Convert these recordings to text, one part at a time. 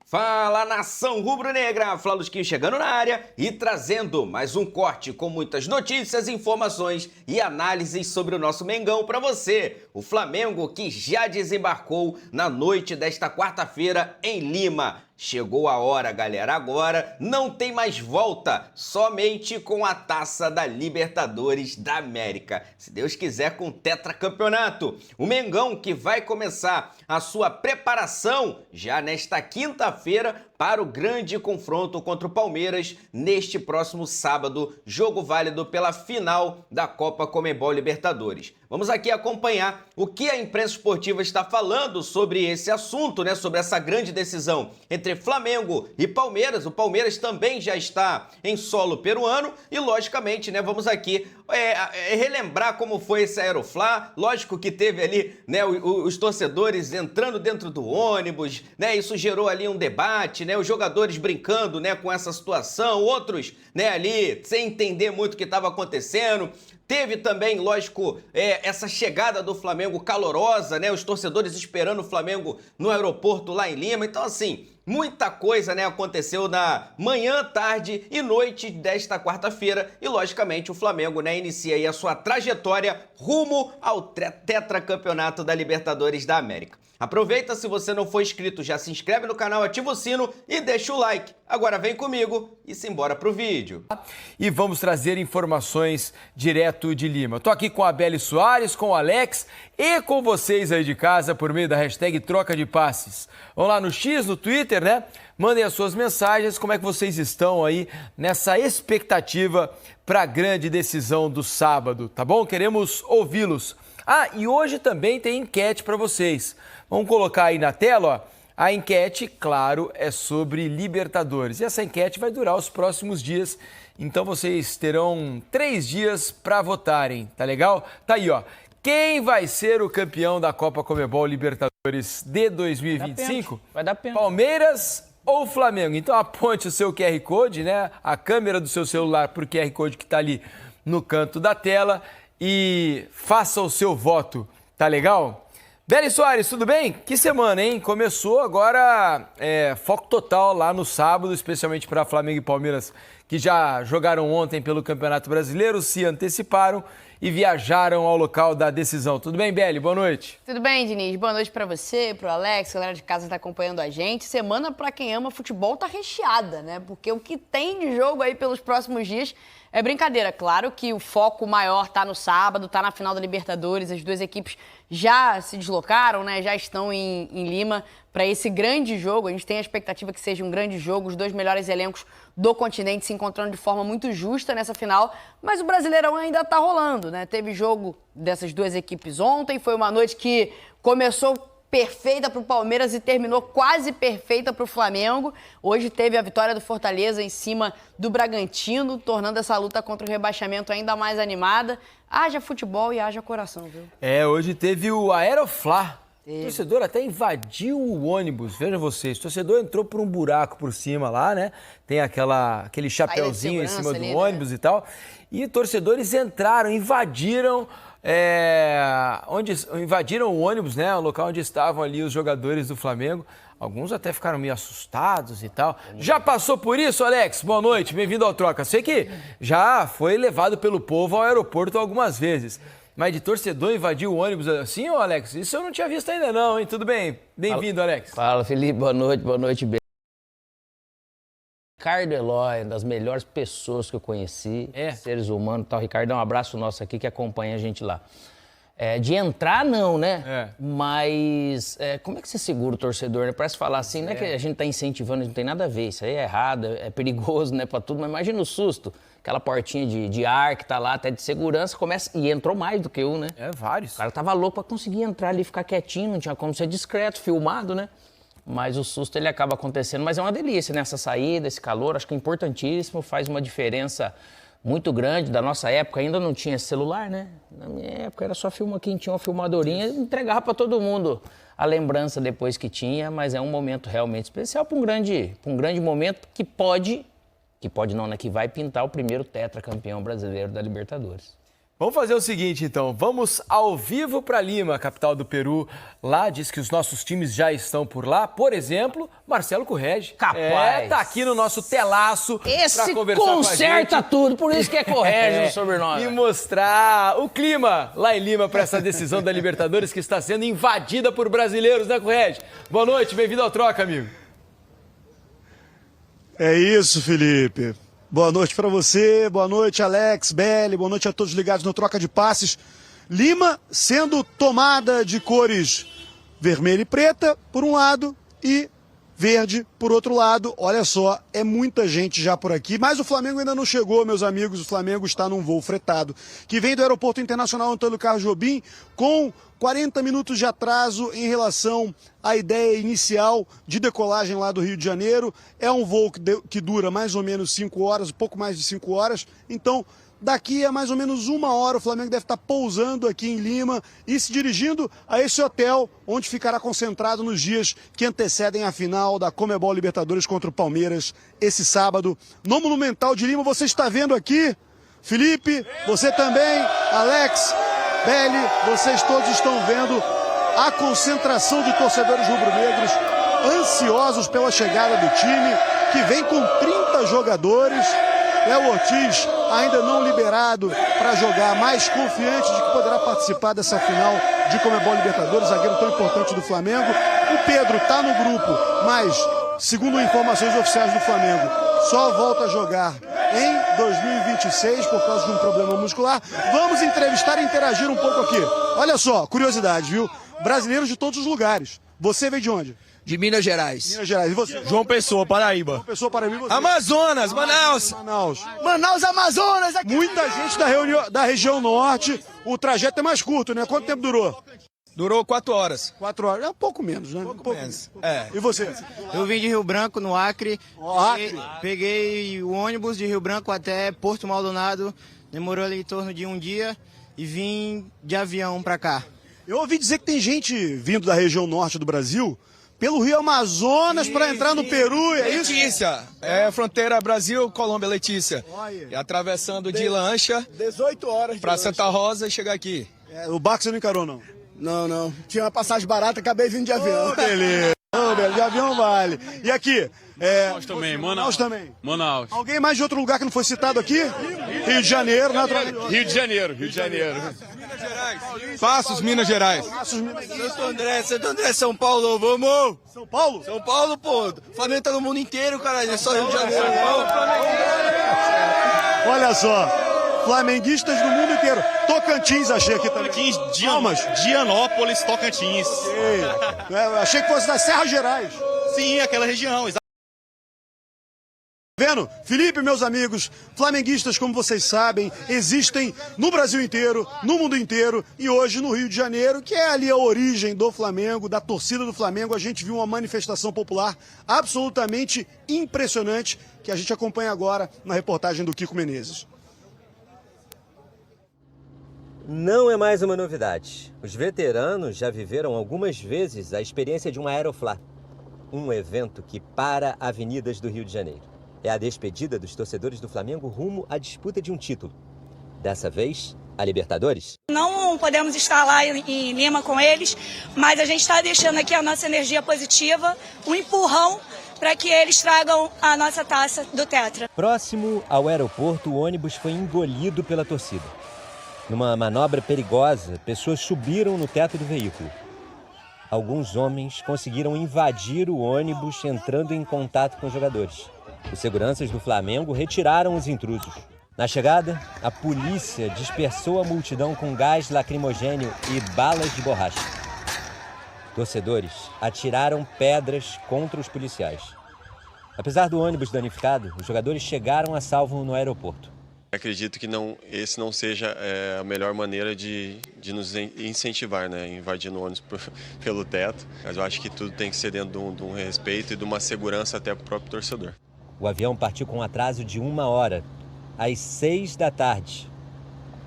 Fala, nação rubro-negra! Flalusquinho chegando na área e trazendo mais um corte com muitas notícias, informações e análises sobre o nosso Mengão para você. O Flamengo que já desembarcou na noite desta quarta-feira em Lima. Chegou a hora, galera. Agora não tem mais volta, somente com a Taça da Libertadores da América. Se Deus quiser, com o tetracampeonato. O Mengão que vai começar a sua preparação já nesta quinta-feira para o grande confronto contra o Palmeiras neste próximo sábado, jogo válido pela final da Copa Conmebol Libertadores. Vamos aqui acompanhar o que a imprensa esportiva está falando sobre esse assunto, né? Sobre essa grande decisão entre Flamengo e Palmeiras. O Palmeiras também já está em solo peruano e, logicamente, né? Vamos aqui relembrar como foi esse Aeroflá. Lógico que teve ali, né? Os torcedores entrando dentro do ônibus, né? Isso gerou ali um debate, né? Os jogadores brincando, né? Com essa situação, outros, né? Ali sem entender muito o que estava acontecendo. Teve também, lógico, essa chegada do Flamengo calorosa, né? Os torcedores esperando o Flamengo no aeroporto lá em Lima. Então, assim, muita coisa, né, aconteceu na manhã, tarde e noite desta quarta-feira. E, logicamente, o Flamengo, né, inicia aí a sua trajetória rumo ao tetracampeonato da Libertadores da América. Aproveita, se você não for inscrito, já se inscreve no canal, ativa o sino e deixa o like. Agora vem comigo e simbora pro vídeo. E vamos trazer informações direto de Lima. Tô aqui com a Beli Soares, com o Alex e com vocês aí de casa por meio da hashtag Troca de Passes. Vão lá no X, no Twitter, né? Mandem as suas mensagens, como é que vocês estão aí nessa expectativa para a grande decisão do sábado, tá bom? Queremos ouvi-los. Ah, e hoje também tem enquete para vocês. Vamos colocar aí na tela, ó. A enquete, claro, é sobre Libertadores. E essa enquete vai durar os próximos dias. Então vocês terão 3 dias para votarem, tá legal? Tá aí, ó. Quem vai ser o campeão da Copa Conmebol Libertadores de 2025? Vai dar pena. Palmeiras ou Flamengo? Então aponte o seu QR Code, né? A câmera do seu celular pro QR Code que tá ali no canto da tela e faça o seu voto, tá legal? Beli Soares, tudo bem? Que semana, hein? Começou agora foco total lá no sábado, especialmente para Flamengo e Palmeiras, que já jogaram ontem pelo Campeonato Brasileiro, se anteciparam e viajaram ao local da decisão. Tudo bem, Beli? Boa noite. Tudo bem, Diniz? Boa noite para você, pro Alex, a galera de casa tá acompanhando a gente. Semana para quem ama futebol tá recheada, né? Porque o que tem de jogo aí pelos próximos dias é brincadeira. Claro que o foco maior tá no sábado, tá na final da Libertadores. As duas equipes já se deslocaram, né? Já estão em Lima para esse grande jogo. A gente tem a expectativa que seja um grande jogo, os dois melhores elencos do continente se encontrando de forma muito justa nessa final, mas o Brasileirão ainda tá rolando, né? Teve jogo dessas duas equipes ontem, foi uma noite que começou perfeita para o Palmeiras e terminou quase perfeita para o Flamengo. Hoje teve a vitória do Fortaleza em cima do Bragantino, tornando essa luta contra o rebaixamento ainda mais animada. Haja futebol e haja coração, viu? Hoje teve o Aeroflá. O torcedor até invadiu o ônibus, veja vocês, o torcedor entrou por um buraco por cima lá, né? Tem aquele chapeuzinho em cima do ônibus, né? E tal. E torcedores entraram, invadiram o ônibus, né? O local onde estavam ali os jogadores do Flamengo. Alguns até ficaram meio assustados e tal. Já passou por isso, Alex? Boa noite, bem-vindo ao Troca. Sei que já foi levado pelo povo ao aeroporto algumas vezes. Mas de torcedor invadir o ônibus assim, ô Alex? Isso eu não tinha visto ainda não, hein? Tudo bem? Bem-vindo, Alex. Fala, Felipe. Boa noite, bem. Ricardo Eloy, uma das melhores pessoas que eu conheci, seres humanos e tal. Ricardo, um abraço nosso aqui que acompanha a gente lá. De entrar, não, né? Mas como é que você segura o torcedor, né? Parece falar assim, não é que a gente tá incentivando, não tem nada a ver. Isso aí é errado, é perigoso, né, pra tudo. Mas imagina o susto. Aquela portinha de ar que tá lá, até de segurança, começa... E entrou mais do que um, né? Vários. O cara tava louco pra conseguir entrar ali, ficar quietinho, não tinha como ser discreto, filmado, né? Mas o susto, ele acaba acontecendo. Mas é uma delícia, né? Essa saída, esse calor, acho que é importantíssimo, faz uma diferença muito grande. Da nossa época ainda não tinha celular, né? Na minha época era só quem tinha uma filmadorinha e entregava pra todo mundo a lembrança depois que tinha, mas é um momento realmente especial para um grande momento que pode não, né? Que vai pintar o primeiro tetracampeão brasileiro da Libertadores. Vamos fazer o seguinte, então. Vamos ao vivo para Lima, capital do Peru. Lá diz que os nossos times já estão por lá. Por exemplo, Marcelo Correge. Capaz. Tá aqui no nosso telaço para conversar conserta com a gente. tudo, por isso que é Correge o sobrenome. E mostrar o clima lá em Lima para essa decisão da Libertadores que está sendo invadida por brasileiros, né, Correge? Boa noite, bem-vindo ao Troca, amigo. É isso, Felipe. Boa noite para você, boa noite, Alex, Belli, boa noite a todos ligados no Troca de Passes. Lima sendo tomada de cores vermelha e preta, por um lado, e verde, por outro lado. Olha só, é muita gente já por aqui, mas o Flamengo ainda não chegou, meus amigos. O Flamengo está num voo fretado, que vem do Aeroporto Internacional Antônio Carlos Jobim, com 40 minutos de atraso em relação à ideia inicial de decolagem lá do Rio de Janeiro. É um voo que dura mais ou menos 5 horas, um pouco mais de 5 horas. Então, daqui a mais ou menos 1 hora, o Flamengo deve estar pousando aqui em Lima e se dirigindo a esse hotel, onde ficará concentrado nos dias que antecedem a final da Conmebol Libertadores contra o Palmeiras, esse sábado, no Monumental de Lima. Você está vendo aqui, Felipe, você também, Alex, Belli, vocês todos estão vendo a concentração de torcedores rubro-negros ansiosos pela chegada do time, que vem com 30 jogadores. Léo Ortiz ainda não liberado para jogar, mais confiante de que poderá participar dessa final de Conmebol Libertadores, zagueiro tão importante do Flamengo. O Pedro está no grupo, mas, segundo informações oficiais do Flamengo, só volta a jogar em 2026 por causa de um problema muscular. Vamos entrevistar e interagir um pouco aqui. Olha só, curiosidade, viu? Brasileiros de todos os lugares. Você veio de onde? De Minas Gerais. Minas Gerais. E você? João Pessoa, Paraíba. João Pessoa, Paraíba. E você? Amazonas, Manaus. Manaus, Amazonas. Aqui. Muita gente da região norte. O trajeto é mais curto, né? Quanto tempo durou? Durou 4 horas. 4 horas. É um pouco menos, né? Pouco menos. É. E você? Eu vim de Rio Branco, no Acre. Acre. Peguei o ônibus de Rio Branco até Porto Maldonado. Demorou ali em torno de 1 dia. E vim de avião pra cá. Eu ouvi dizer que tem gente vindo da região norte do Brasil pelo Rio Amazonas para entrar no Peru, é isso? Letícia, é fronteira Brasil-Colômbia, Letícia. Olha. E atravessando de lancha 18 horas pra Santa Rosa e chegar aqui. O barco você não encarou, não? Não. Tinha uma passagem barata, acabei vindo de avião. Beleza. De avião vale. E aqui? Manaus também, Manaus também. Manaus. Alguém mais de outro lugar que não foi citado aqui? Rio de Janeiro, né? Rio de Janeiro. Passos, Minas Gerais. Santo André, São Paulo, vamos! São Paulo? São Paulo, pô! O Flamengo tá no mundo inteiro, caralho, é só Rio de Janeiro. Olha só, flamenguistas do mundo inteiro. Tocantins, achei aqui também. Dianópolis, Tocantins. Achei que fosse das Serras Gerais. Sim, aquela região. Vendo? Felipe, meus amigos, flamenguistas, como vocês sabem, existem no Brasil inteiro, no mundo inteiro, e hoje no Rio de Janeiro, que é ali a origem do Flamengo, da torcida do Flamengo. A gente viu uma manifestação popular absolutamente impressionante, que a gente acompanha agora na reportagem do Kiko Menezes. Não é mais uma novidade. Os veteranos já viveram algumas vezes a experiência de uma Aeroflá, um evento que para avenidas do Rio de Janeiro. É a despedida dos torcedores do Flamengo rumo à disputa de um título. Dessa vez, a Libertadores. Não podemos estar lá em Lima com eles, mas a gente está deixando aqui a nossa energia positiva, um empurrão para que eles tragam a nossa taça do Tetra. Próximo ao aeroporto, o ônibus foi engolido pela torcida. Numa manobra perigosa, pessoas subiram no teto do veículo. Alguns homens conseguiram invadir o ônibus entrando em contato com os jogadores. Os seguranças do Flamengo retiraram os intrusos. Na chegada, a polícia dispersou a multidão com gás lacrimogênio e balas de borracha. Torcedores atiraram pedras contra os policiais. Apesar do ônibus danificado, os jogadores chegaram a salvo no aeroporto. Acredito que esse não seja a melhor maneira de nos incentivar, né? Invadindo o ônibus pelo teto. Mas eu acho que tudo tem que ser dentro de um respeito e de uma segurança até para o próprio torcedor. O avião partiu com um atraso de 1 hora, às 6 da tarde.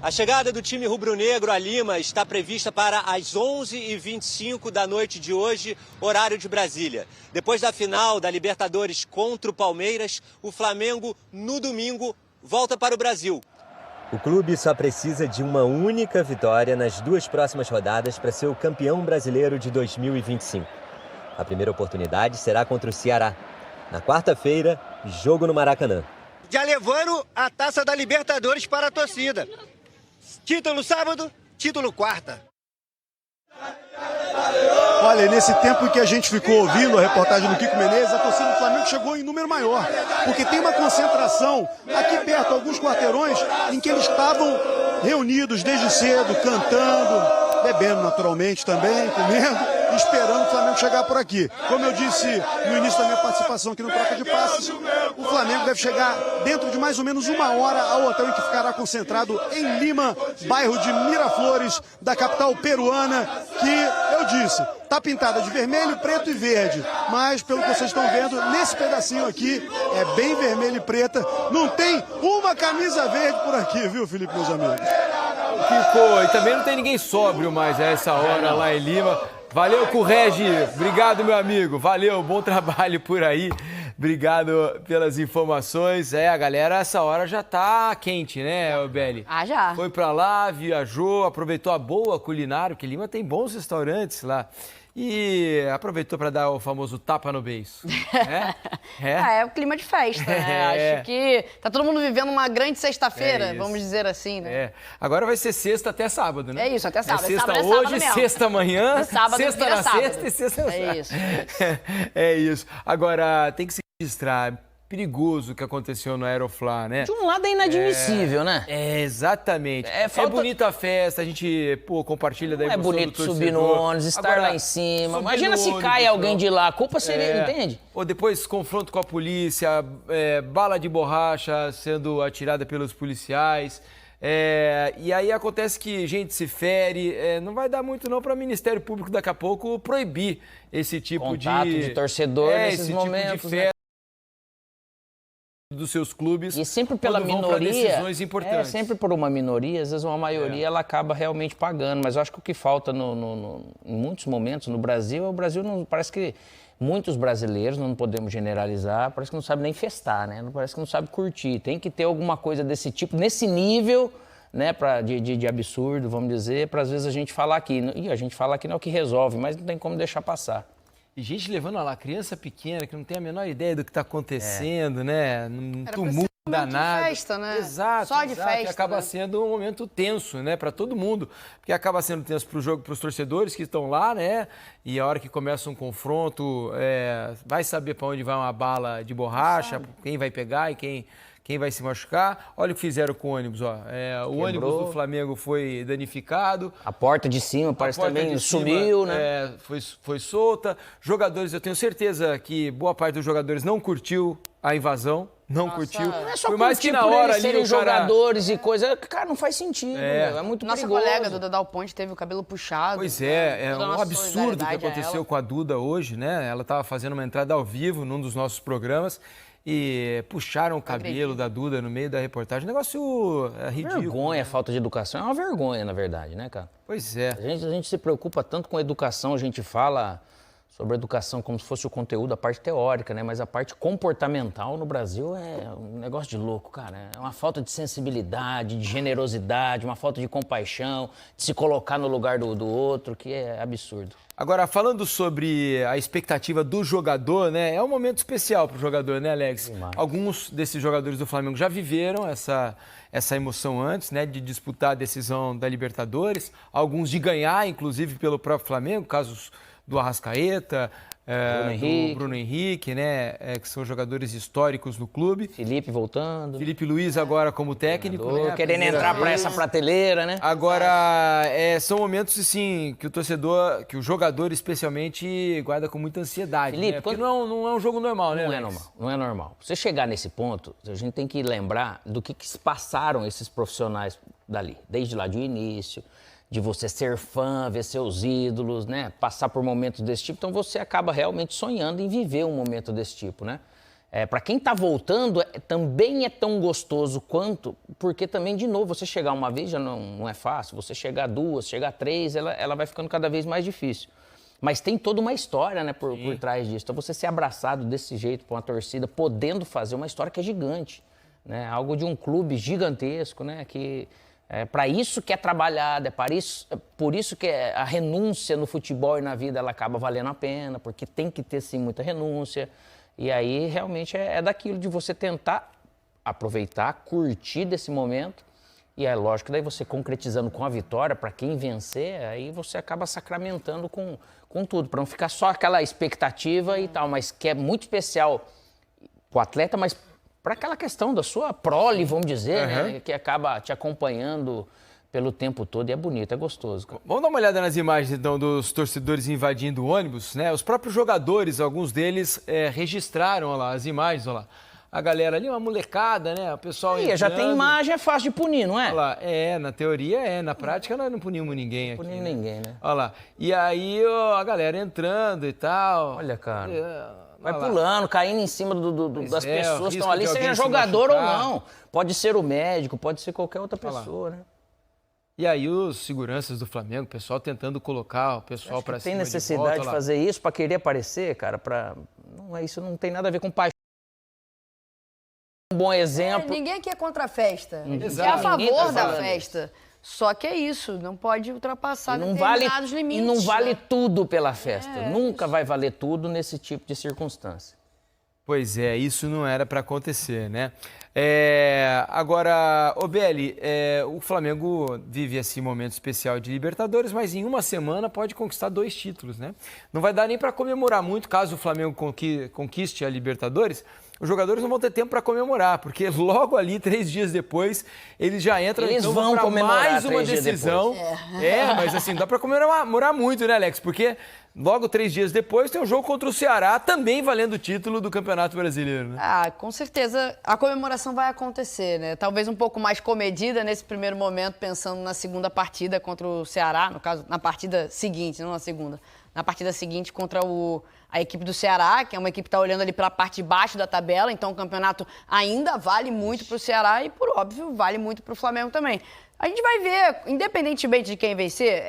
A chegada do time rubro-negro a Lima está prevista para as 11h25 da noite de hoje, horário de Brasília. Depois da final da Libertadores contra o Palmeiras, o Flamengo, no domingo, volta para o Brasil. O clube só precisa de uma única vitória nas 2 próximas rodadas para ser o campeão brasileiro de 2025. A primeira oportunidade será contra o Ceará. Na quarta-feira, jogo no Maracanã. Já levando a Taça da Libertadores para a torcida. Título sábado, título quarta. Olha, nesse tempo em que a gente ficou ouvindo a reportagem do Kiko Menezes, a torcida do Flamengo chegou em número maior, porque tem uma concentração aqui perto, alguns quarteirões, em que eles estavam reunidos desde cedo, cantando, bebendo naturalmente também, comendo, esperando o Flamengo chegar por aqui. Como eu disse no início da minha participação aqui no Troca de Passes, o Flamengo deve chegar dentro de mais ou menos 1 hora ao hotel em que ficará concentrado em Lima, bairro de Miraflores, da capital peruana, que eu disse, tá pintada de vermelho, preto e verde, mas pelo que vocês estão vendo, nesse pedacinho aqui é bem vermelho e preta, não tem uma camisa verde por aqui, viu, Felipe, meus amigos? Ficou, e também não tem ninguém sóbrio mais a essa hora lá em Lima. Valeu, Curregi, obrigado, meu amigo, valeu, bom trabalho por aí. Obrigado pelas informações. A galera essa hora já tá quente, né, Beli? Ah, já. Foi pra lá, viajou, aproveitou a boa culinária, porque Lima tem bons restaurantes lá. E aproveitou para dar o famoso tapa no beiço. É o clima de festa, né? Acho que tá todo mundo vivendo uma grande sexta-feira, vamos dizer assim, né? Agora vai ser sexta até sábado, né? É isso, até sábado. Sexta sábado hoje, sábado sexta amanhã, sábado sexta na sábado. sexta e sexta na É isso. É isso. Agora, tem que se registrar. Perigoso o que aconteceu no Aeroflá, né? De um lado é inadmissível, né? Exatamente. É bonita a festa, a gente, compartilha da emoção do bonito torcedor. subir no ônibus, estar lá em cima. Imagina se cai alguém de lá, a culpa seria, entende? Ou depois confronto com a polícia, bala de borracha sendo atirada pelos policiais. E aí acontece que gente se fere, não vai dar muito não para o Ministério Público daqui a pouco proibir esse tipo Contato de torcedor nesses esse momentos, tipo de festa, dos seus clubes. E sempre pela minoria, decisões importantes. Sempre por uma minoria, às vezes uma maioria ela acaba realmente pagando, mas eu acho que o que falta em muitos momentos no Brasil, parece que muitos brasileiros, não podemos generalizar, parece que não sabe nem festar, né? Parece que não sabe curtir. Tem que ter alguma coisa desse tipo, nesse nível, né, de absurdo, vamos dizer, para às vezes a gente falar aqui. E a gente fala aqui não é o que resolve, mas não tem como deixar passar. E gente levando lá, criança pequena, que não tem a menor ideia do que está acontecendo, né? Num tumulto danado. De festa, né? Exato. Só de festa. E acaba né? sendo um momento tenso, né? Para todo mundo. Porque acaba sendo tenso para o jogo, para os torcedores que estão lá, né? E a hora que começa um confronto, vai saber para onde vai uma bala de borracha, quem vai pegar e quem vai se machucar. Olha o que fizeram com o ônibus, ó. O ônibus do Flamengo foi danificado. A porta de cima parece também sumiu, né? Foi solta. Jogadores, eu tenho certeza que boa parte dos jogadores não curtiu a invasão. Não curtiu. Não é só por mais que na por hora eles serem ali o cara... jogadores e coisa, cara, não faz sentido. É muito Nossa perigoso. colega Duda Dal Ponte teve o cabelo puxado. Pois é Toda a um nossa absurdo o que solidariedade a aconteceu ela. com a Duda hoje, né? Ela estava fazendo uma entrada ao vivo num dos nossos programas e puxaram o cabelo da Duda no meio da reportagem. Um negócio ridículo. Vergonha, falta de educação. É uma vergonha, na verdade, né, cara? Pois é. A gente se preocupa tanto com a educação, a gente fala sobre a educação como se fosse o conteúdo, a parte teórica, né? Mas a parte comportamental no Brasil é um negócio de louco, cara. É uma falta de sensibilidade, de generosidade, uma falta de compaixão, de se colocar no lugar do outro, que é absurdo. Agora, falando sobre a expectativa do jogador, né? É um momento especial para o jogador, né, Alex? Demais. Alguns desses jogadores do Flamengo já viveram essa emoção antes, né? De disputar a decisão da Libertadores. Alguns de ganhar, inclusive, pelo próprio Flamengo, casos do Arrascaeta, do Bruno Henrique, né? Que são jogadores históricos no clube. Felipe voltando. Felipe Luiz agora como técnico. Né? Querendo entrar para essa prateleira, né? Agora, são momentos, assim, que o torcedor, que o jogador especialmente guarda com muita ansiedade. Felipe, né? Porque não é um jogo normal, né? Não é normal. Você chegar nesse ponto, a gente tem que lembrar do que passaram esses profissionais dali, desde lá de início, de você ser fã, ver seus ídolos, né? Passar por momentos desse tipo. Então você acaba realmente sonhando em viver um momento desse tipo, né? Para quem tá voltando, também é tão gostoso quanto, porque também, de novo, você chegar uma vez já não é fácil, você chegar duas, chegar três, ela vai ficando cada vez mais difícil. Mas tem toda uma história, né, por trás disso. Então você ser abraçado desse jeito por uma torcida, podendo fazer uma história que é gigante. né? Algo de um clube gigantesco, né? Que é para isso que é trabalhado, por isso que a renúncia no futebol e na vida ela acaba valendo a pena, porque tem que ter sim muita renúncia. E aí realmente é daquilo de você tentar aproveitar, curtir desse momento. E é lógico que daí você concretizando com a vitória, para quem vencer, aí você acaba sacramentando com tudo, para não ficar só aquela expectativa e tal, mas que é muito especial para o atleta, mas para aquela questão da sua prole, vamos dizer, né, que acaba te acompanhando pelo tempo todo e é bonito, é gostoso. Cara. Vamos dar uma olhada nas imagens, então, dos torcedores invadindo o ônibus, né? Os próprios jogadores, alguns deles registraram, olha lá, as imagens, olha lá. A galera ali, uma molecada, né? O pessoal entrando. Já tem imagem, é fácil de punir, não é? Olha lá, na teoria na prática nós não punimos ninguém aqui. Não punimos ninguém, né? Olha lá, e aí a galera entrando e tal. Olha, cara, vai pulando, caindo em cima das pessoas que estão ali, seja jogador ou não. Pode ser o médico, pode ser qualquer outra pessoa, né? E aí os seguranças do Flamengo, o pessoal tentando colocar o pessoal pra cima. Tem necessidade de fazer isso pra querer aparecer, cara? Isso não tem nada a ver com paixão. Um bom exemplo. Ninguém aqui é contra a festa. Exato. É a favor da festa. Só que é isso, não pode ultrapassar determinados limites. E não vale tudo pela festa. Nunca vai valer tudo nesse tipo de circunstância. Pois é, isso não era para acontecer, né? Agora, Belli, o Flamengo vive esse momento especial de Libertadores, mas em uma semana pode conquistar 2 títulos, né? Não vai dar nem para comemorar muito, caso o Flamengo conquiste a Libertadores. Os jogadores não vão ter tempo para comemorar, porque logo ali, 3 dias depois, eles já entram então, para mais uma decisão. Mas assim, dá para comemorar muito, né, Alex? Porque logo 3 dias depois tem um jogo contra o Ceará, também valendo o título do Campeonato Brasileiro, né? Com certeza a comemoração vai acontecer, né? Talvez um pouco mais comedida nesse primeiro momento, pensando na segunda partida contra o Ceará, no caso, na partida seguinte, não na segunda. Na partida seguinte contra a equipe do Ceará, que é uma equipe que está olhando ali para a parte de baixo da tabela, então o campeonato ainda vale muito para o Ceará e, por óbvio, vale muito para o Flamengo também. A gente vai ver, independentemente de quem vencer,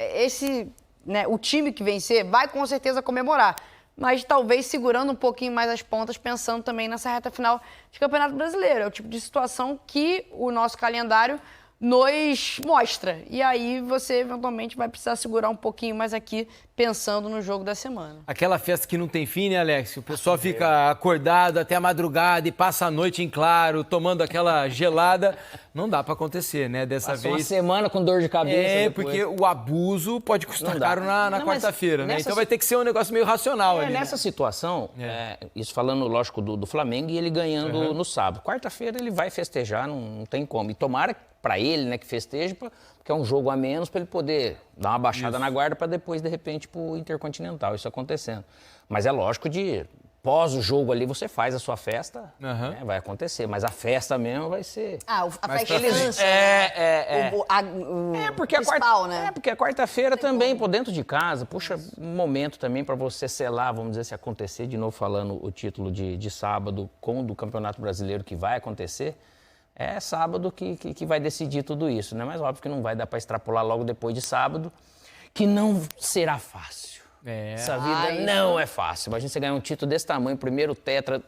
o time que vencer vai com certeza comemorar, mas talvez segurando um pouquinho mais as pontas, pensando também nessa reta final de Campeonato Brasileiro. É o tipo de situação que o nosso calendário nos mostra. E aí você eventualmente vai precisar segurar um pouquinho mais aqui, pensando no jogo da semana. Aquela festa que não tem fim, né, Alex? O pessoal fica acordado até a madrugada e passa a noite em claro, tomando aquela gelada. Não dá pra acontecer, né? Dessa vez. Uma semana com dor de cabeça. Depois. Porque o abuso pode custar caro na quarta-feira, né? Então vai ter que ser um negócio meio racional ali. Nessa situação, isso falando, lógico, do Flamengo e ele ganhando no sábado. Quarta-feira ele vai festejar, não tem como. E tomara para ele, né, que festeje, porque é um jogo a menos para ele poder dar uma baixada na guarda para depois, de repente, pro Intercontinental, isso acontecendo. Mas é lógico pós o jogo ali, você faz a sua festa, né, vai acontecer, mas a festa mesmo vai ser... a festa porque porque a quarta-feira também, dentro de casa, puxa um momento também para você selar, vamos dizer, se acontecer, de novo falando o título de sábado com o do Campeonato Brasileiro que vai acontecer, é sábado que vai decidir tudo isso, né? Mas óbvio que não vai dar para extrapolar logo depois de sábado, que não será fácil. Essa vida não é fácil. Imagina você ganhar um título desse tamanho, primeiro tetra,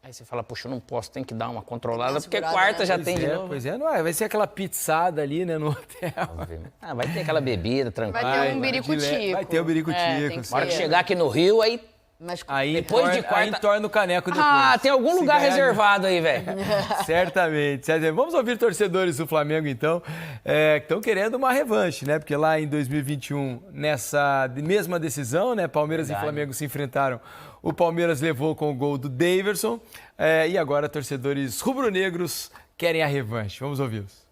aí você fala, puxa, eu não posso, tem que dar uma controlada, porque quarta já tem de novo. Pois é, não é, vai ser aquela pizzada ali, né, no hotel. Vai ter aquela bebida tranquila. Vai ter um birico-tico. Vai ter o birico-tico. Na hora que chegar aqui no Rio, aí... Aí depois de quarta... Aí torna o caneco depois. Tem algum lugar reservado aí, velho. Certamente. Vamos ouvir torcedores do Flamengo, então, que estão querendo uma revanche, né? Porque lá em 2021, nessa mesma decisão, né? Palmeiras e Flamengo se enfrentaram. O Palmeiras levou com o gol do Daverson. E agora torcedores rubro-negros querem a revanche. Vamos ouvi-los.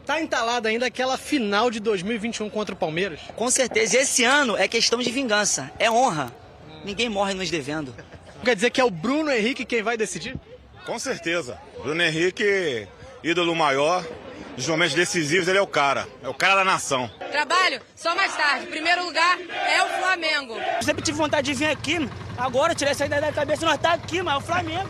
Tá entalada ainda aquela final de 2021 contra o Palmeiras? Com certeza. Esse ano é questão de vingança. É honra. Ninguém morre nos devendo. Quer dizer que é o Bruno Henrique quem vai decidir? Com certeza. Bruno Henrique, ídolo maior. Nos momentos decisivos, ele é o cara da nação. Trabalho só mais tarde. Primeiro lugar é o Flamengo. Eu sempre tive vontade de vir aqui, Agora, tirei essa ideia da cabeça, nós tá aqui, mas é o Flamengo.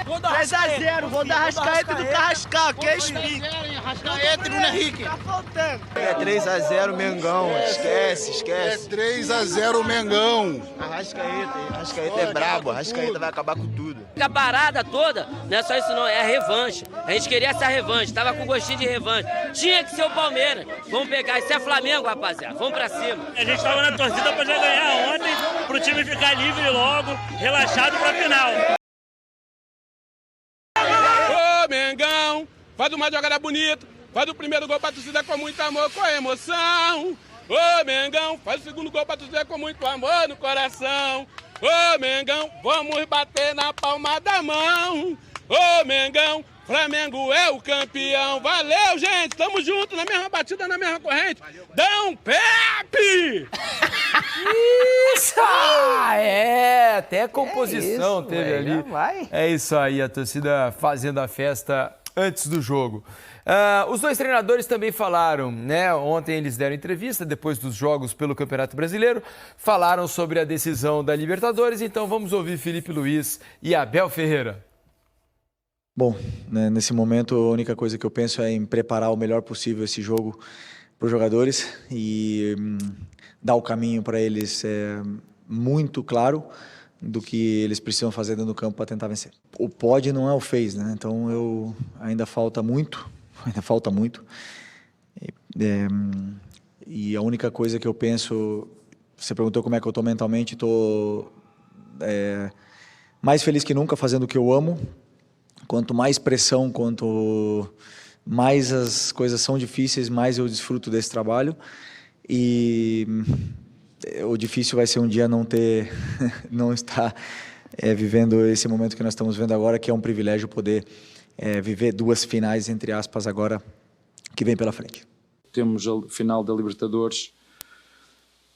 3x0, vou dar Arrascaeta do Carrascal, que é explica. Arrascaeta e Bruno Henrique. Tá faltando. É 3x0 Mengão, esquece. É 3x0 Mengão. Arrascaeta é brabo, Arrascaeta vai acabar com tudo. A parada toda, não é só isso não, é a revanche. A gente queria essa revanche, tava com gostinho de revanche. Tinha que ser o Palmeiras. Vamos pegar, isso é Flamengo, rapaziada. Vamos pra cima. A gente tava na torcida pra já ganhar ontem, pro time ficar livre logo, relaxado pra final. Ô, Mengão, faz uma jogada bonita, faz o primeiro gol pra torcida com muito amor, com emoção. Ô, Mengão, faz o segundo gol pra torcida com muito amor no coração. Ô, Mengão, vamos bater na palma da mão. Ô, Mengão, Flamengo é o campeão. Valeu, gente, tamo junto, na mesma batida, na mesma corrente. Dão Pepe! Isso! Até a composição teve ali. É isso aí, a torcida fazendo a festa antes do jogo. Os dois treinadores também falaram, né? Ontem eles deram entrevista depois dos jogos pelo Campeonato Brasileiro, falaram sobre a decisão da Libertadores, então vamos ouvir Felipe Luiz e Abel Ferreira. Bom, né, nesse momento a única coisa que eu penso é em preparar o melhor possível esse jogo para os jogadores e dar o caminho para eles muito claro do que eles precisam fazer dentro do campo para tentar vencer. O pode não é o fez, né? Então ainda falta muito. E a única coisa que eu penso, você perguntou como é que eu estou mentalmente, estou mais feliz que nunca fazendo o que eu amo. Quanto mais pressão, quanto mais as coisas são difíceis, mais eu desfruto desse trabalho. E o difícil vai ser um dia não estar vivendo esse momento que nós estamos vendo agora, que é um privilégio poder viver duas finais, entre aspas, agora que vem pela frente. Temos a final da Libertadores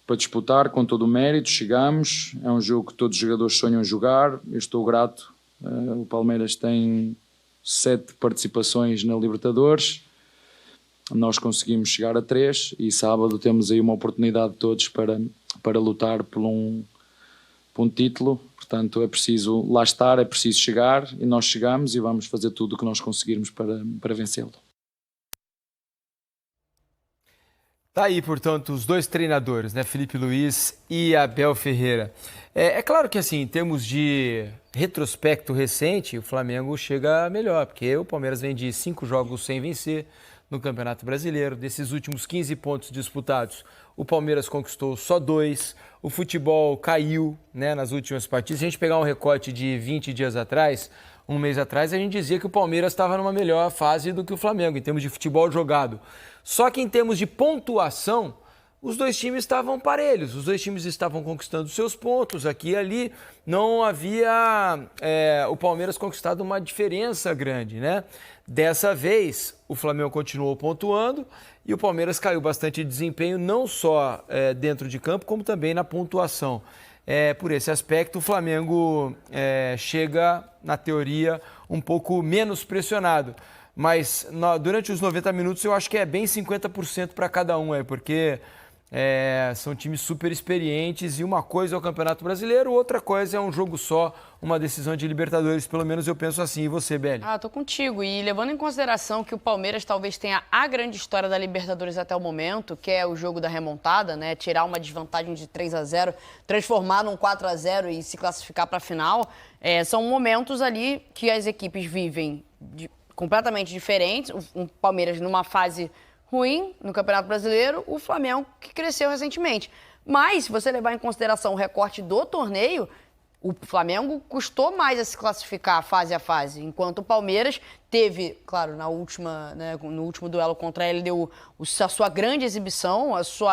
para disputar com todo o mérito, chegamos, é um jogo que todos os jogadores sonham jogar, eu estou grato, o Palmeiras tem 7 participações na Libertadores, nós conseguimos chegar a 3 e sábado temos aí uma oportunidade de todos para lutar por um título. Portanto, é preciso lá estar, é preciso chegar e nós chegamos e vamos fazer tudo o que nós conseguirmos para vencê-lo. Tá aí, portanto, os dois treinadores, né, Felipe Luiz e Abel Ferreira. É claro que, assim, em termos de retrospecto recente, o Flamengo chega melhor, porque o Palmeiras vem de 5 jogos sem vencer no Campeonato Brasileiro. Desses últimos 15 pontos disputados, o Palmeiras conquistou só 2. O futebol caiu, né, nas últimas partidas. Se a gente pegar um recorte de 20 dias atrás, um mês atrás, a gente dizia que o Palmeiras estava numa melhor fase do que o Flamengo, em termos de futebol jogado. Só que em termos de pontuação, os dois times estavam parelhos. Os dois times estavam conquistando seus pontos aqui e ali. Não havia o Palmeiras conquistado uma diferença grande, né? Dessa vez, o Flamengo continuou pontuando e o Palmeiras caiu bastante de desempenho, não só dentro de campo, como também na pontuação. Por esse aspecto, o Flamengo chega, na teoria, um pouco menos pressionado. Mas durante os 90 minutos eu acho que é bem 50% para cada um, porque são times super experientes e uma coisa é o Campeonato Brasileiro, outra coisa é um jogo só, uma decisão de Libertadores, pelo menos eu penso assim. E você, Beli? Tô contigo. E levando em consideração que o Palmeiras talvez tenha a grande história da Libertadores até o momento, que é o jogo da remontada, né? Tirar uma desvantagem de 3-0, transformar num 4-0 e se classificar para a final, são momentos ali que as equipes vivem completamente diferentes. O Palmeiras numa fase ruim no Campeonato Brasileiro, o Flamengo que cresceu recentemente. Mas, se você levar em consideração o recorte do torneio, o Flamengo custou mais a se classificar fase a fase, enquanto o Palmeiras teve, claro, no último duelo contra ele, deu a sua grande exibição, o seu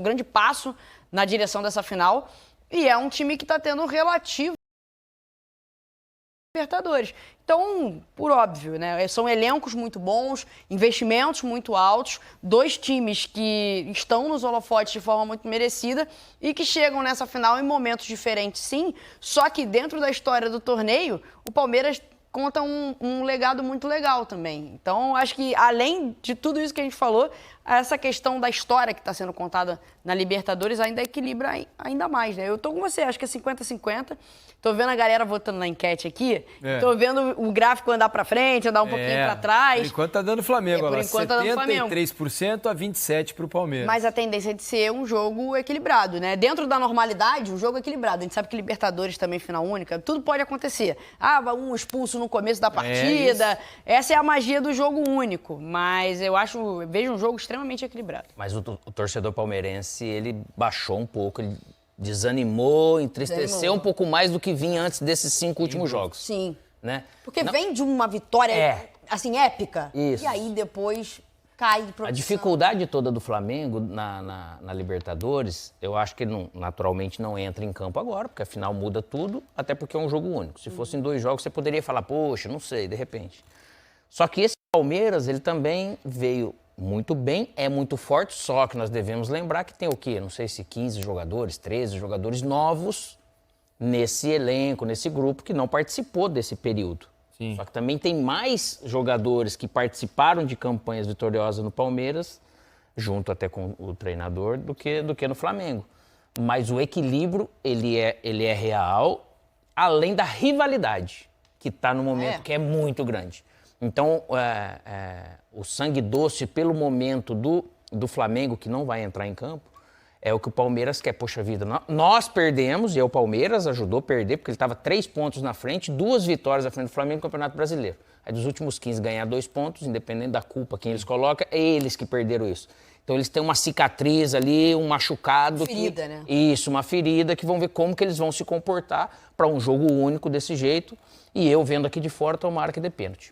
grande passo na direção dessa final, e é um time que está tendo relativo Libertadores. Então, por óbvio, né? São elencos muito bons, investimentos muito altos, dois times que estão nos holofotes de forma muito merecida e que chegam nessa final em momentos diferentes, sim. Só que dentro da história do torneio, o Palmeiras conta um legado muito legal também. Então, acho que além de tudo isso que a gente falou, essa questão da história que está sendo contada na Libertadores ainda equilibra ainda mais, né? Eu tô com você, acho que é 50-50. Tô vendo a galera votando na enquete aqui. Tô vendo o gráfico andar pra frente, andar um pouquinho pra trás. Por enquanto tá dando Flamengo, por enquanto tá dando Flamengo. 73% a 27% pro Palmeiras. Mas a tendência é de ser um jogo equilibrado, né? Dentro da normalidade, um jogo equilibrado. A gente sabe que Libertadores também, final única, tudo pode acontecer. Um expulso no começo da partida. Essa é a magia do jogo único. Mas eu vejo um jogo extremamente equilibrado. Mas o torcedor palmeirense, ele baixou um pouco, ele desanimou, entristeceu um pouco mais do que vinha antes desses 5 últimos jogos. Sim. Né? Porque vem de uma vitória, assim, épica. Isso. E aí depois cai de produção. A dificuldade toda do Flamengo na Libertadores, eu acho que ele naturalmente não entra em campo agora, porque afinal muda tudo, até porque é um jogo único. Se fossem 2 jogos, você poderia falar, poxa, não sei, de repente. Só que esse Palmeiras, ele também veio muito bem, é muito forte, só que nós devemos lembrar que tem o quê? Não sei se 15 jogadores, 13 jogadores novos nesse elenco, nesse grupo que não participou desse período. Sim. Só que também tem mais jogadores que participaram de campanhas vitoriosas no Palmeiras, junto até com o treinador, do que no Flamengo. Mas o equilíbrio, ele é real, além da rivalidade, que está no momento que é muito grande. Então, o sangue doce pelo momento do Flamengo, que não vai entrar em campo, é o que o Palmeiras quer. Poxa vida, nós perdemos, e o Palmeiras ajudou a perder, porque ele estava 3 pontos na frente, 2 vitórias à frente do Flamengo no Campeonato Brasileiro. Aí dos últimos 15 ganhar 2 pontos, independente da culpa, quem eles colocam, é eles que perderam isso. Então eles têm uma cicatriz ali, um machucado. Uma ferida, né? Isso, uma ferida, que vão ver como que eles vão se comportar para um jogo único desse jeito. E eu, vendo aqui de fora, tomara que dê pênalti.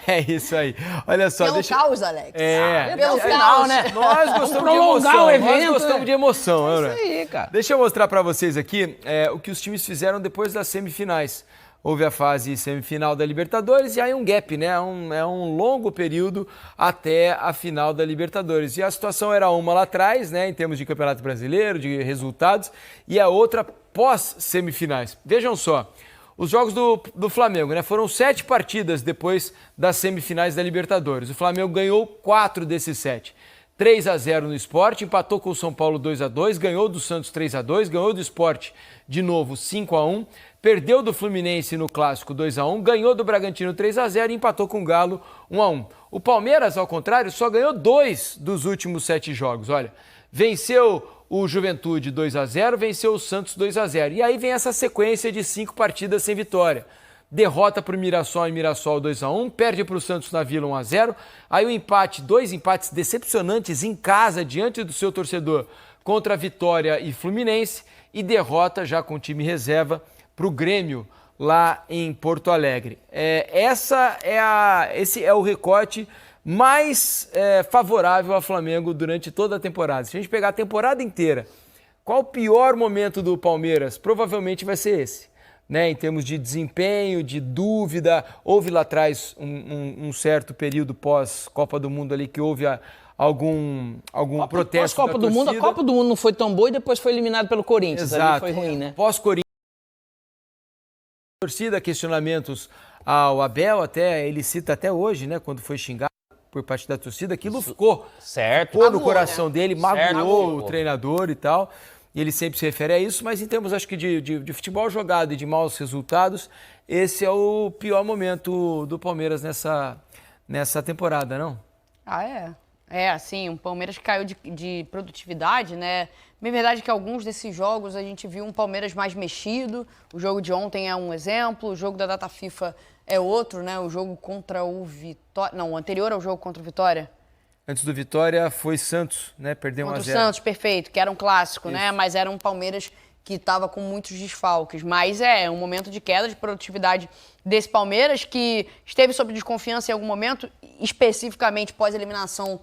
É isso aí. Olha só, pelo caos, Alex. Pelo caos, né? Nós gostamos de emoção. Nós gostamos de emoção, né? Isso aí, cara. Deixa eu mostrar pra vocês aqui o que os times fizeram depois das semifinais. Houve a fase semifinal da Libertadores e aí um gap, né? É um longo período até a final da Libertadores. E a situação era uma lá atrás, né? Em termos de Campeonato Brasileiro, de resultados, e a outra pós-semifinais. Vejam só. Os jogos do Flamengo, né? Foram 7 partidas depois das semifinais da Libertadores. O Flamengo ganhou 4 desses 7. 3-0 no Sport, empatou com o São Paulo 2-2, ganhou do Santos 3-2, ganhou do Sport de novo 5-1, perdeu do Fluminense no Clássico 2-1, ganhou do Bragantino 3-0 e empatou com o Galo 1-1. O Palmeiras, ao contrário, só ganhou 2 dos últimos 7 jogos. Olha, venceu o Juventude 2-0, venceu o Santos 2-0. E aí vem essa sequência de 5 partidas sem vitória. Derrota para o Mirassol em Mirassol 2-1, perde para o Santos na Vila 1-0. Aí o empate, 2 empates decepcionantes em casa, diante do seu torcedor, contra a Vitória e Fluminense. E derrota já com o time reserva para o Grêmio lá em Porto Alegre. Esse é o recorte mais favorável ao Flamengo durante toda a temporada. Se a gente pegar a temporada inteira, qual o pior momento do Palmeiras? Provavelmente vai ser esse, né? Em termos de desempenho, de dúvida. Houve lá atrás um certo período pós-Copa do Mundo ali que houve algum protesto da torcida. A Copa do Mundo não foi tão boa e depois foi eliminado pelo Corinthians. Exato. Ali foi ruim, né? Pós-Corinthians, torcida, questionamentos ao Abel, até ele cita até hoje, né? Quando foi xingado por parte da torcida, aquilo ficou no coração dele, magoou o treinador e tal, e ele sempre se refere a isso, mas em termos, acho que de futebol jogado e de maus resultados, esse é o pior momento do Palmeiras nessa temporada, não? Assim, o Palmeiras caiu de produtividade, né? Bem verdade que alguns desses jogos a gente viu um Palmeiras mais mexido, o jogo de ontem é um exemplo, o jogo da data FIFA é outro, né? O jogo contra o Vitória... Não, o anterior ao jogo contra o Vitória. Antes do Vitória foi Santos, né? Perdeu 1-0. Contra o Santos, perfeito, que era um clássico, né? Mas era um Palmeiras que estava com muitos desfalques. Mas é um momento de queda de produtividade desse Palmeiras, que esteve sob desconfiança em algum momento, especificamente pós-eliminação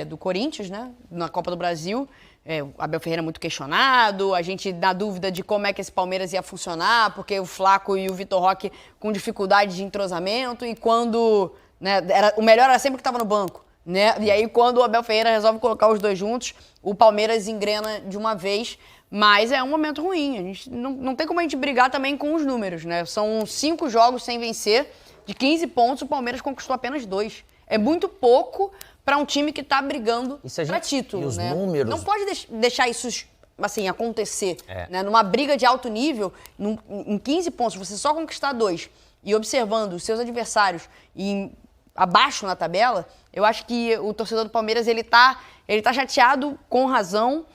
do Corinthians, né? Na Copa do Brasil. O Abel Ferreira muito questionado, a gente na dúvida de como é que esse Palmeiras ia funcionar, porque o Flaco e o Vitor Roque com dificuldade de entrosamento, e quando... Né, o melhor era sempre que estava no banco, né? E aí quando o Abel Ferreira resolve colocar os dois juntos, o Palmeiras engrena de uma vez, mas é um momento ruim. A gente não tem como a gente brigar também com os números, né? São 5 jogos sem vencer, de 15 pontos, o Palmeiras conquistou apenas 2. é muito pouco para um time que está brigando para e título, os né? números... Não pode deixar isso assim acontecer, né? Numa briga de alto nível, em 15 pontos, você só conquistar 2 e observando os seus adversários abaixo na tabela, eu acho que o torcedor do Palmeiras ele tá chateado com razão,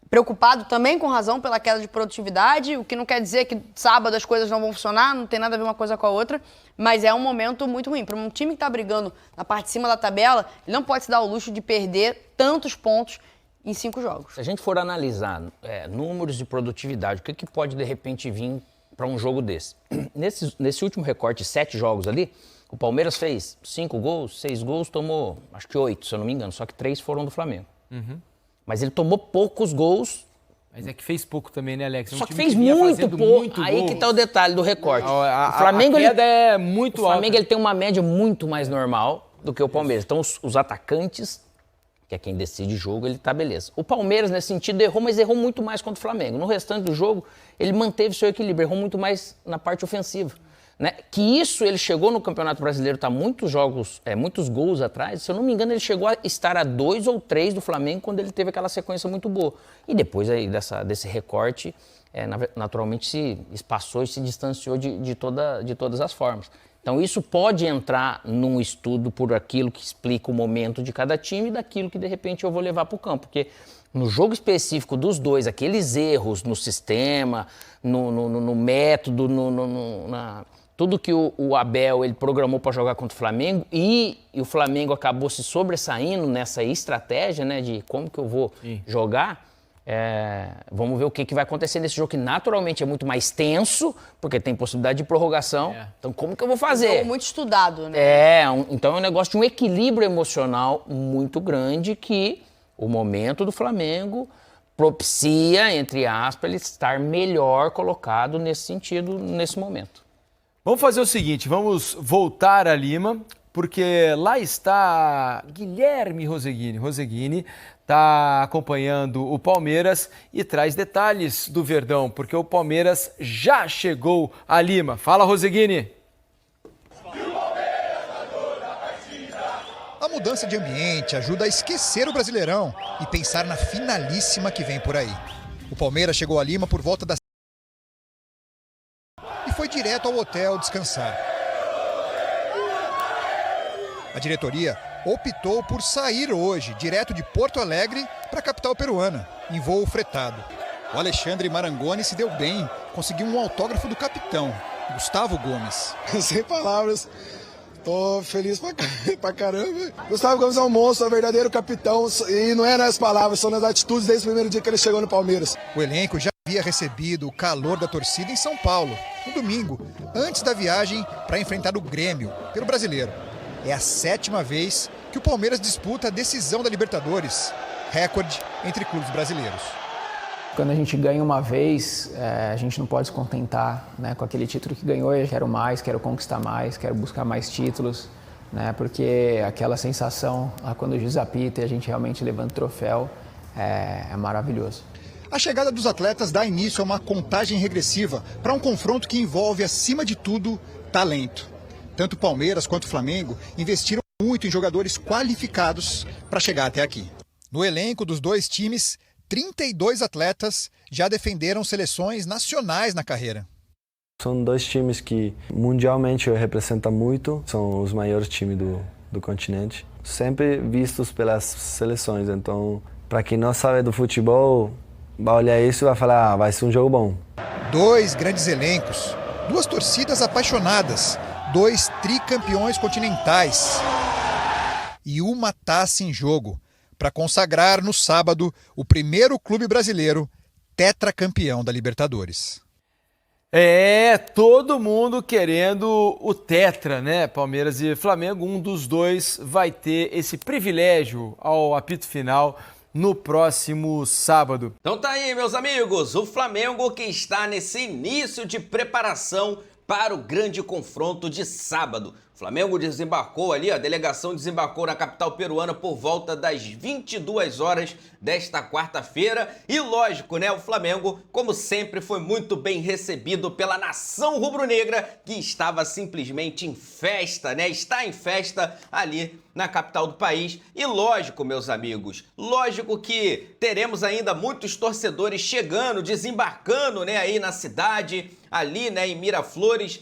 preocupado também com razão pela queda de produtividade, o que não quer dizer que sábado as coisas não vão funcionar, não tem nada a ver uma coisa com a outra, mas é um momento muito ruim. Para um time que está brigando na parte de cima da tabela, ele não pode se dar o luxo de perder tantos pontos em 5 jogos. Se a gente for analisar números de produtividade, o que pode de repente vir para um jogo desse? Nesse último recorte, 7 jogos ali, o Palmeiras fez 5 gols, 6 gols, tomou acho que 8, se eu não me engano, só que 3 foram do Flamengo. Uhum. Mas ele tomou poucos gols. Mas é que fez pouco também, né, Alex? Só que fez muito pouco. Aí que tá o detalhe do recorte. O Flamengo, a queda é muito alta. O Flamengo ele tem uma média muito mais normal do que o Palmeiras. Então, os atacantes, que é quem decide o jogo, ele tá beleza. O Palmeiras, nesse sentido, errou, mas errou muito mais contra o Flamengo. No restante do jogo, ele manteve seu equilíbrio, errou muito mais na parte ofensiva. Né? Que isso, ele chegou no Campeonato Brasileiro, tá muitos gols atrás. Se eu não me engano, ele chegou a estar a 2 ou 3 do Flamengo quando ele teve aquela sequência muito boa. E depois aí desse recorte, naturalmente se espaçou e se distanciou de todas as formas. Então isso pode entrar num estudo por aquilo que explica o momento de cada time e daquilo que de repente eu vou levar para o campo. Porque no jogo específico dos dois, aqueles erros no sistema, no método, tudo que o Abel ele programou para jogar contra o Flamengo e o Flamengo acabou se sobressaindo nessa estratégia, né, de como que eu vou jogar. Vamos ver o que vai acontecer nesse jogo que naturalmente é muito mais tenso, porque tem possibilidade de prorrogação. Então como que eu vou fazer? É um jogo muito estudado, né? Então é um negócio de um equilíbrio emocional muito grande que o momento do Flamengo propicia, entre aspas, ele estar melhor colocado nesse sentido, nesse momento. Vamos fazer o seguinte, vamos voltar a Lima, porque lá está Guilherme Roseguini. Roseguini está acompanhando o Palmeiras e traz detalhes do Verdão, porque o Palmeiras já chegou a Lima. Fala, Roseguini. A mudança de ambiente ajuda a esquecer o Brasileirão e pensar na finalíssima que vem por aí. O Palmeiras chegou a Lima por volta das e foi direto ao hotel descansar. A diretoria optou por sair hoje, direto de Porto Alegre para a capital peruana, em voo fretado. O Alexandre Marangoni se deu bem, conseguiu um autógrafo do capitão, Gustavo Gomes. Sem palavras, tô feliz pra caramba. Gustavo Gomes é um monstro, é um verdadeiro capitão, e não é nas palavras, são nas atitudes desde o primeiro dia que ele chegou no Palmeiras. O elenco já havia recebido o calor da torcida em São Paulo, no domingo, antes da viagem para enfrentar o Grêmio, pelo Brasileiro. É a 7ª vez que o Palmeiras disputa a decisão da Libertadores, recorde entre clubes brasileiros. Quando a gente ganha uma vez, a gente não pode se contentar, né, com aquele título que ganhou. Eu quero mais, quero conquistar mais, quero buscar mais títulos, né, porque aquela sensação, quando o juiz apita e a gente realmente levanta o troféu, é maravilhoso. A chegada dos atletas dá início a uma contagem regressiva para um confronto que envolve, acima de tudo, talento. Tanto o Palmeiras quanto o Flamengo investiram muito em jogadores qualificados para chegar até aqui. No elenco dos dois times, 32 atletas já defenderam seleções nacionais na carreira. São dois times que mundialmente representam muito, são os maiores times do continente, sempre vistos pelas seleções. Então, para quem não sabe do futebol, vai olhar isso e vai falar, vai ser um jogo bom. 2 grandes elencos, 2 torcidas apaixonadas, 2 tricampeões continentais e uma taça em jogo para consagrar no sábado o primeiro clube brasileiro tetracampeão da Libertadores. Todo mundo querendo o tetra, né? Palmeiras e Flamengo, um dos dois vai ter esse privilégio ao apito final no próximo sábado. Então tá aí, meus amigos, o Flamengo que está nesse início de preparação para o grande confronto de sábado. O Flamengo desembarcou ali, a delegação desembarcou na capital peruana por volta das 22 horas desta quarta-feira. E lógico, né, o Flamengo, como sempre, foi muito bem recebido pela nação rubro-negra, que estava simplesmente em festa, né? Está em festa ali na capital do país. E lógico, meus amigos, lógico que teremos ainda muitos torcedores chegando, desembarcando, né, aí na cidade, ali, né, em Miraflores,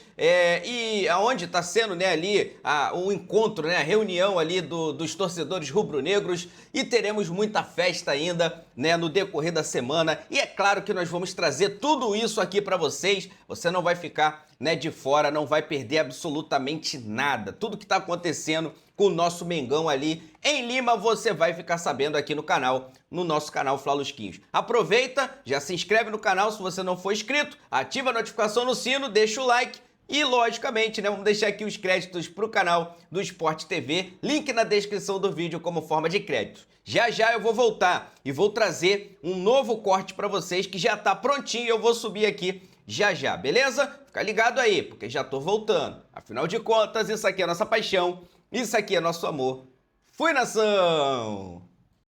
e aonde está sendo, né, ali o encontro, né, a reunião ali dos torcedores rubro-negros, e teremos muita festa ainda, né, no decorrer da semana. E é claro que nós vamos trazer tudo isso aqui para vocês. Você não vai ficar, né, de fora, não vai perder absolutamente nada. Tudo que está acontecendo com o nosso Mengão ali em Lima, você vai ficar sabendo aqui no canal, no nosso canal Flalusquinhos. Aproveita, já se inscreve no canal se você não for inscrito, ativa a notificação no sino, deixa o like e, logicamente, né, vamos deixar aqui os créditos para o canal do Sport TV, link na descrição do vídeo como forma de crédito. Já já eu vou voltar e vou trazer um novo corte para vocês que já está prontinho, eu vou subir aqui já, beleza? Fica ligado aí, porque já tô voltando. Afinal de contas, isso aqui é nossa paixão, isso aqui é nosso amor. Fui, nação!